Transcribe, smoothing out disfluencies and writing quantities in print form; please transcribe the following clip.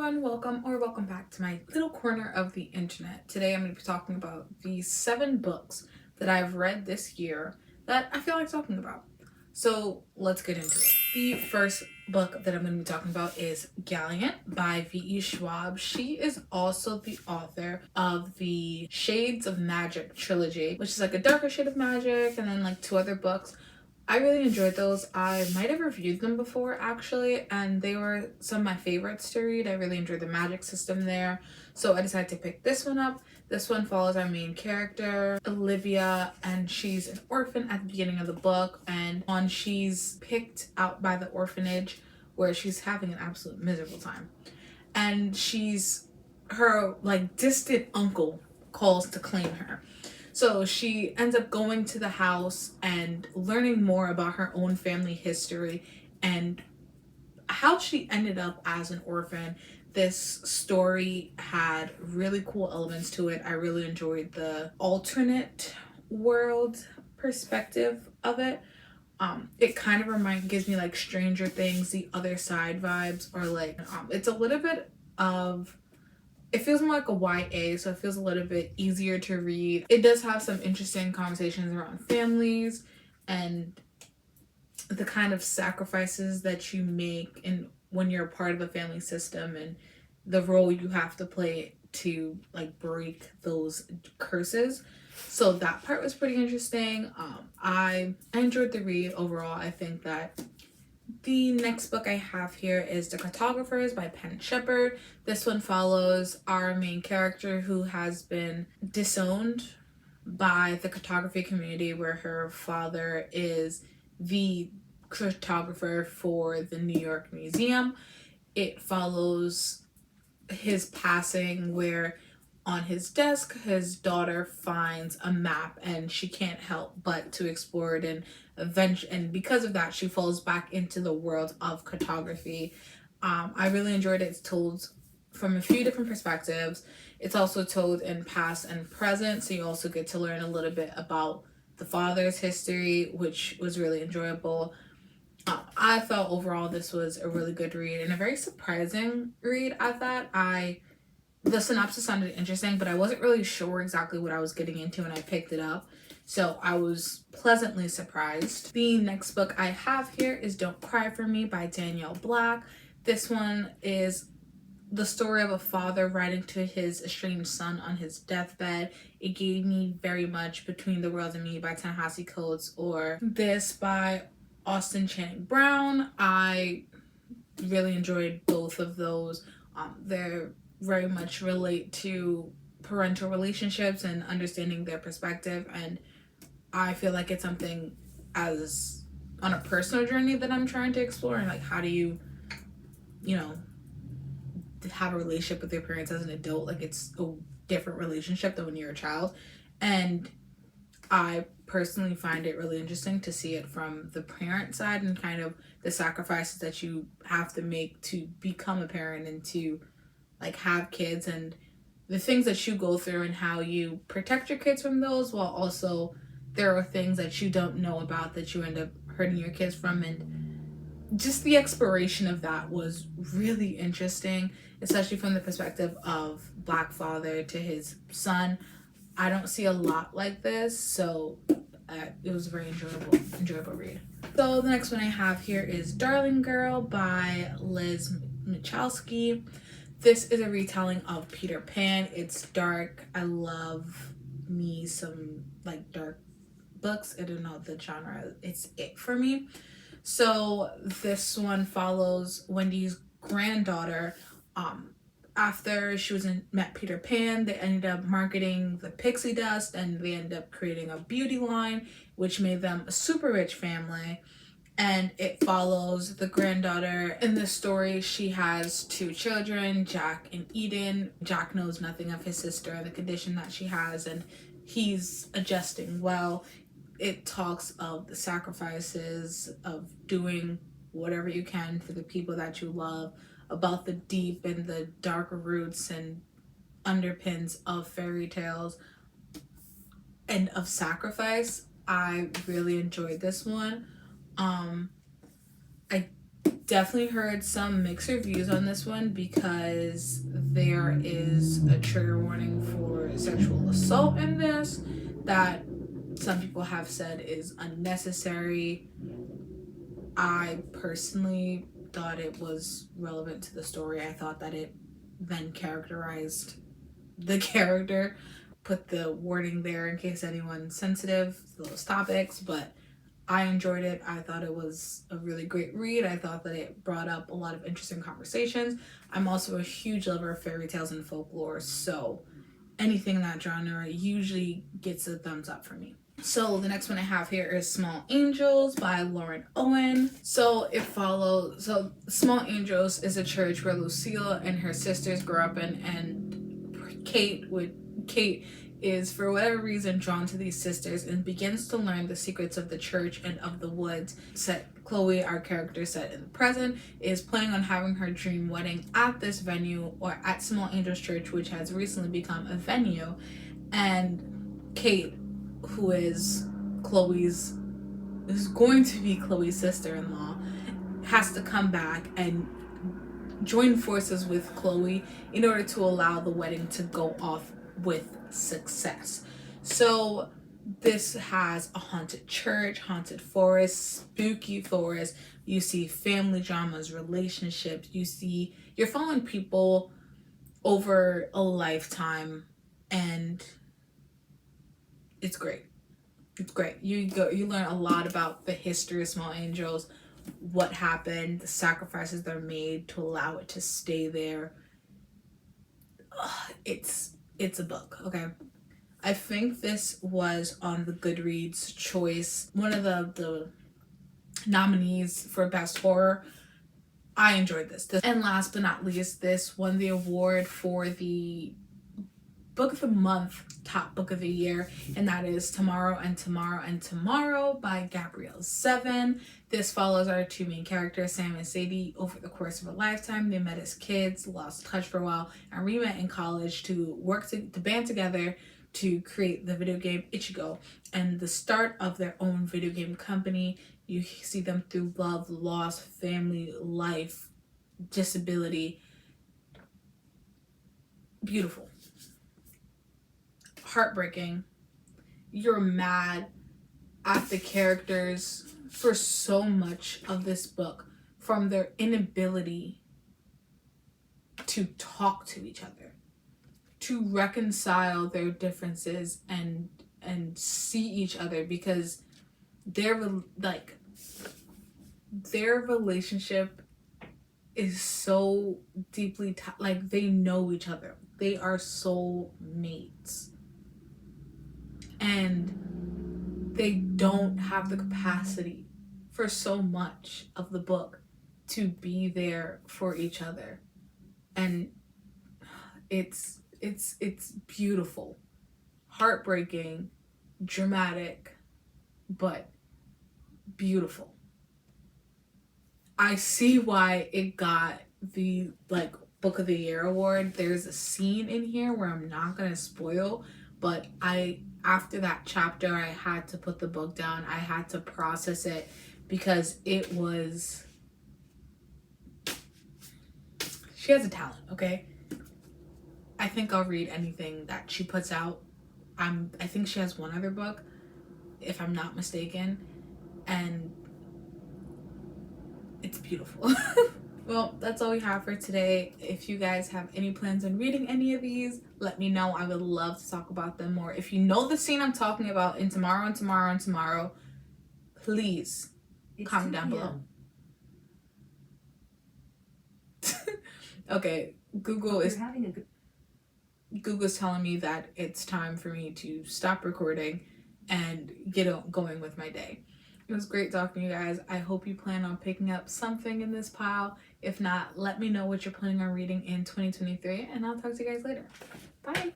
everyone, welcome back to my little corner of the internet. Today I'm going to be talking about the 7 books that I've read this year that I feel like talking about. So let's get into it. The first book that I'm going to be talking about is Gallant by V.E. Schwab. She is also the author of the Shades of Magic trilogy, which is like a darker shade of magic, and then like 2 other books. I really enjoyed those. I might have reviewed them before actually, and they were some of my favorites to read. I really enjoyed the magic system there, so I decided to pick this one up. This one follows our main character, Olivia, and she's an orphan at the beginning of the book, and she's picked out by the orphanage where she's having an absolute miserable time. And her like distant uncle calls to claim her. So she ends up going to the house and learning more about her own family history and how she ended up as an orphan. This story had really cool elements to it. I really enjoyed the alternate world perspective of it. It kind of gives me like Stranger Things, The Other Side vibes, or like it's a little bit of, it feels more like a YA, so it feels a little bit easier to read. It does have some interesting conversations around families and the kind of sacrifices that you make and when you're a part of a family system and the role you have to play to like break those curses. So that part was pretty interesting. I enjoyed the read overall. I think that the next book I have here is The Cartographers by Penn Shepherd. This one follows our main character who has been disowned by the cartography community, where her father is the cartographer for the New York Museum. It follows his passing, where on his desk his daughter finds a map and she can't help but to explore it, and because of that she falls back into the world of cartography. I really enjoyed it. It's told from a few different perspectives. It's also told in past and present, so you also get to learn a little bit about the father's history, which was really enjoyable. I felt overall this was a really good read and a very surprising read. I thought the synopsis sounded interesting, but I wasn't really sure exactly what I was getting into when I picked it up. So I was pleasantly surprised. The next book I have here is Don't Cry for Me by Danielle Black. This one is the story of a father writing to his estranged son on his deathbed. It gave me very much Between the World and Me by Ta-Nehisi Coates, or this by Austin Channing Brown. I really enjoyed both of those. They're very much relate to parental relationships and understanding their perspective, and I feel like it's something as on a personal journey that I'm trying to explore, and like how do you know have a relationship with your parents as an adult. Like it's a different relationship than when you're a child, and I personally find it really interesting to see it from the parent side and kind of the sacrifices that you have to make to become a parent and to like have kids, and the things that you go through and how you protect your kids from those, while also there are things that you don't know about that you end up hurting your kids from. And just the exploration of that was really interesting, especially from the perspective of Black father to his son. I don't see a lot like this, so it was a very enjoyable read. So the next one I have here is Darling Girl by Liz Michalski. This is a retelling of Peter Pan. It's dark. I love me some like dark books. I don't know the genre. It's it for me. So this one follows Wendy's granddaughter. After she met Peter Pan, they ended up marketing the pixie dust and they ended up creating a beauty line, which made them a super rich family. And it follows the granddaughter. In this story, she has 2 children, Jack and Eden. Jack knows nothing of his sister and the condition that she has, and he's adjusting well. It talks of the sacrifices of doing whatever you can for the people that you love, about the deep and the dark roots and underpins of fairy tales and of sacrifice. I really enjoyed this one. I definitely heard some mixed reviews on this one because there is a trigger warning for sexual assault in this that some people have said is unnecessary. I personally thought it was relevant to the story. I thought that it then characterized the character, put the warning there in case anyone's sensitive to those topics, but I enjoyed it. I thought it was a really great read. I thought that it brought up a lot of interesting conversations. I'm also a huge lover of fairy tales and folklore, so anything in that genre usually gets a thumbs up for me. So the next one I have here is Small Angels by Lauren Owen. So Small Angels is a church where Lucille and her sisters grew up in, and Kate is for whatever reason drawn to these sisters and begins to learn the secrets of the church and of the woods. Chloe, our character set in the present, is planning on having her dream wedding at this venue, or at Small Angels Church, which has recently become a venue. And Kate, who is going to be Chloe's sister-in-law, has to come back and join forces with Chloe in order to allow the wedding to go off with success. So this has a haunted church, haunted forest, spooky forest. You see family dramas, relationships. You're following people over a lifetime, and it's great. It's great. You learn a lot about the history of Small Angels, what happened, the sacrifices that are made to allow it to stay there. It's a book, okay? I think this was on the Goodreads choice, one of the nominees for best horror. I enjoyed this. And last but not least, this won the award for the Book of the Month, top book of the year, and that is Tomorrow and Tomorrow and Tomorrow by Gabrielle Zevin. This follows our two main characters, Sam and Sadie, over the course of a lifetime. They met as kids, lost touch for a while, and re-met in college to band together to create the video game Ichigo, and the start of their own video game company. You see them through love, loss, family, life, disability. Beautiful. Heartbreaking. You're mad at the characters for so much of this book, from their inability to talk to each other, to reconcile their differences and see each other, because their relationship is so deeply like they know each other. They are soul mates. And they don't have the capacity for so much of the book to be there for each other. And it's beautiful, heartbreaking, dramatic, but beautiful. I see why it got the Book of the Year award. There's a scene in here where I'm not gonna spoil, but after that chapter, I had to put the book down. I had to process it because it was... She has a talent, okay? I think I'll read anything that she puts out. I think she has one other book, if I'm not mistaken, and it's beautiful. Well, that's all we have for today. If you guys have any plans on reading any of these, let me know. I would love to talk about them more. If you know the scene I'm talking about in Tomorrow and Tomorrow and Tomorrow, please comment down below. Okay, Google's telling me that it's time for me to stop recording and get going with my day. It was great talking to you guys. I hope you plan on picking up something in this pile. If not, let me know what you're planning on reading in 2023, and I'll talk to you guys later. Bye.